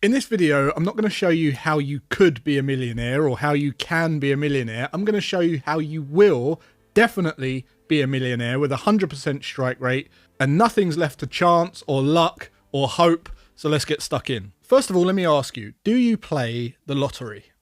In this video, I'm not going to show you how you could be a millionaire or how you can be a millionaire. I'm going to show you how you will definitely be a millionaire with a 100% strike rate and nothing's left to chance or luck or hope. So let's get stuck in. First of all, let me ask you, do you play the lottery?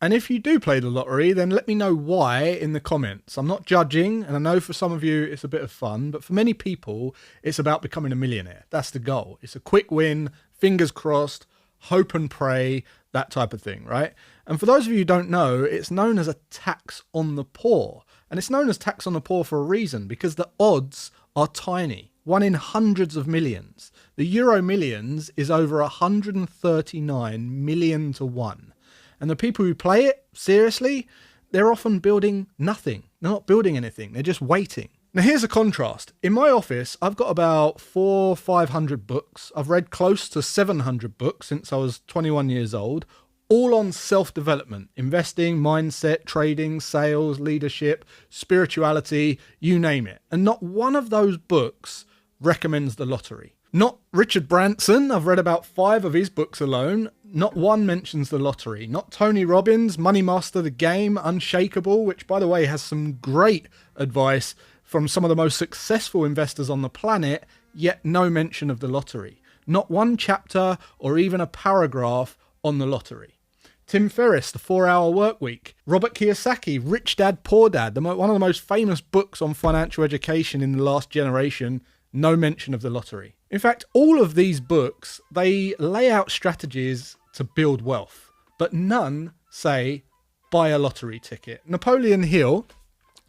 And if you do play the lottery, then let me know why in the comments. I'm not judging, and I know for some of you it's a bit of fun, but for many people, it's about becoming a millionaire. That's the goal. It's a quick win, fingers crossed, hope and pray, that type of thing, right? And for those of you who don't know, it's known as a tax on the poor. And it's known as tax on the poor for a reason, because the odds are tiny. 1 in hundreds of millions. The Euro Millions is over 139 million to 1. And the people who play it, seriously, they're often building nothing. They're not building anything. They're just waiting. Now, here's a contrast. In my office, I've got about 500 books. I've read close to 700 books since I was 21 years old, all on self-development, investing, mindset, trading, sales, leadership, spirituality, you name it. And not one of those books recommends the lottery. Not Richard Branson, I've read about 5 of his books alone. Not one mentions the lottery. Not Tony Robbins, Money Master the Game, Unshakable, which by the way has some great advice from some of the most successful investors on the planet, yet no mention of the lottery. Not one chapter or even a paragraph on the lottery. Tim Ferriss, The 4-Hour Workweek. Robert Kiyosaki, Rich Dad, Poor Dad, one of the most famous books on financial education in the last generation, no mention of the lottery. In fact, all of these books, they lay out strategies to build wealth, but none say buy a lottery ticket. Napoleon Hill,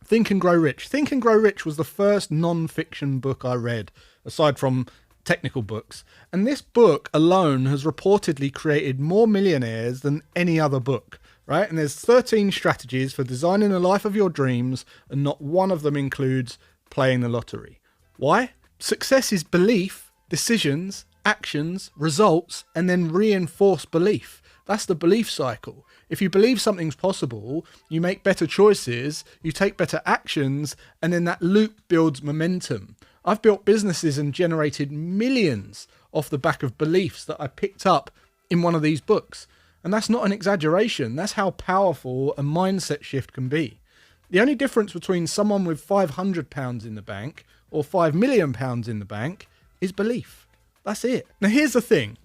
Think and Grow Rich. Think and Grow Rich was the first non-fiction book I read, aside from technical books. And this book alone has reportedly created more millionaires than any other book, right? And there's 13 strategies for designing a life of your dreams, and not one of them includes playing the lottery. Why? Success is belief, decisions, actions, results, and then reinforce belief. That's the belief cycle. If you believe something's possible, you make better choices, you take better actions, and then that loop builds momentum. I've built businesses and generated millions off the back of beliefs that I picked up in one of these books. And that's not an exaggeration. That's how powerful a mindset shift can be. The only difference between someone with £500 in the bank or £5 million in the bank is belief. That's it. Now, here's the thing.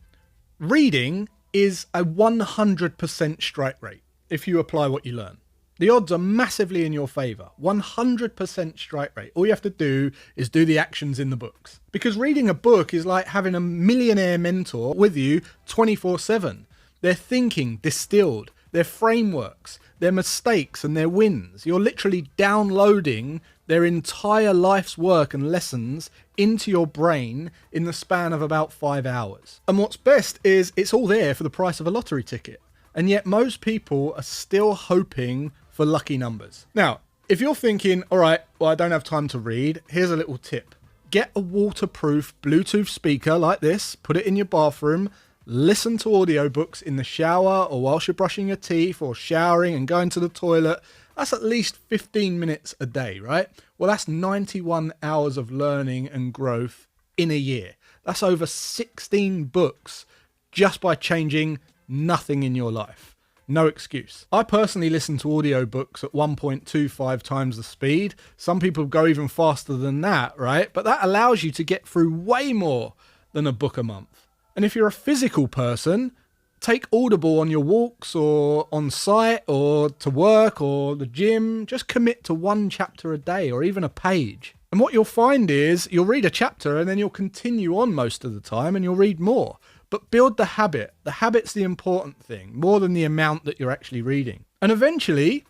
Reading is a 100% strike rate if you apply what you learn. The odds are massively in your favor. 100% strike rate. All you have to do is do the actions in the books. Because reading a book is like having a millionaire mentor with you 24/7. Their thinking distilled, their frameworks, their mistakes and their wins. You're literally downloading their entire life's work and lessons into your brain in the span of about 5 hours. And what's best is it's all there for the price of a lottery ticket. And yet most people are still hoping for lucky numbers. Now, if you're thinking, all right, well, I don't have time to read, here's a little tip. Get a waterproof Bluetooth speaker like this, put it in your bathroom, listen to audiobooks in the shower or whilst you're brushing your teeth or showering and going to the toilet. That's at least 15 minutes a day, right? Well, that's 91 hours of learning and growth in a year. That's over 16 books just by changing nothing in your life. No excuse. I personally listen to audiobooks at 1.25 times the speed. Some people go even faster than that, right? But that allows you to get through way more than a book a month. And if you're a physical person, take Audible on your walks or on site or to work or the gym. Just commit to 1 chapter a day or even a page. And what you'll find is you'll read a chapter and then you'll continue on most of the time and you'll read more. But build the habit. The habit's the important thing, more than the amount that you're actually reading. And eventually,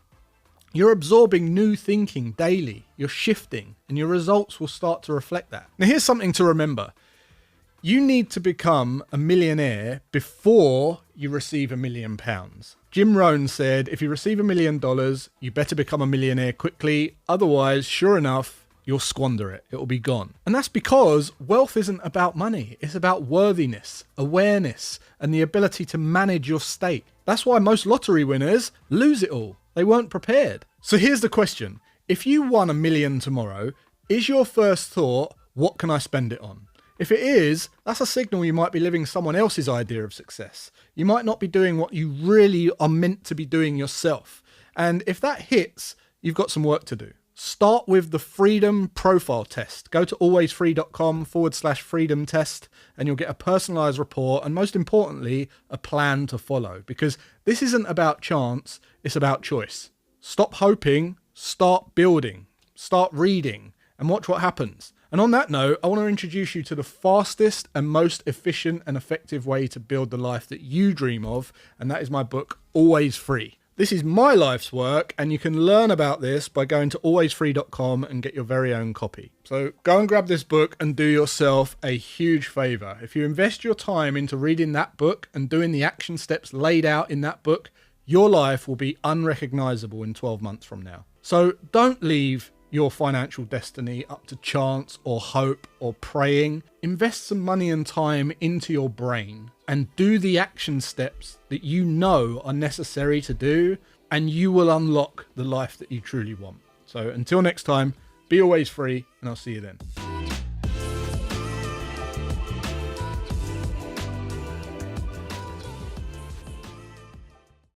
you're absorbing new thinking daily. You're shifting and your results will start to reflect that. Now, here's something to remember. You need to become a millionaire before you receive £1 million. Jim Rohn said, if you receive $1 million, you better become a millionaire quickly. Otherwise, sure enough, you'll squander it. It will be gone. And that's because wealth isn't about money. It's about worthiness, awareness, and the ability to manage your state. That's why most lottery winners lose it all. They weren't prepared. So here's the question. If you won $1 million tomorrow, is your first thought, what can I spend it on? If it is, that's a signal you might be living someone else's idea of success. You might not be doing what you really are meant to be doing yourself. And if that hits, you've got some work to do. Start with the Freedom Profile Test. Go to alwaysfree.com/freedom test and you'll get a personalized report and, most importantly, a plan to follow. Because this isn't about chance, it's about choice. Stop hoping, start building, start reading, and watch what happens. And on that note, I want to introduce you to the fastest and most efficient and effective way to build the life that you dream of, and that is my book, Always Free. This is my life's work, and you can learn about this by going to alwaysfree.com and get your very own copy. So go and grab this book and do yourself a huge favor. If you invest your time into reading that book and doing the action steps laid out in that book, your life will be unrecognizable in 12 months from now. So don't leave your financial destiny up to chance or hope or praying. Invest some money and time into your brain and do the action steps that you know are necessary to do, and you will unlock the life that you truly want. So until next time, be always free, and I'll see you then.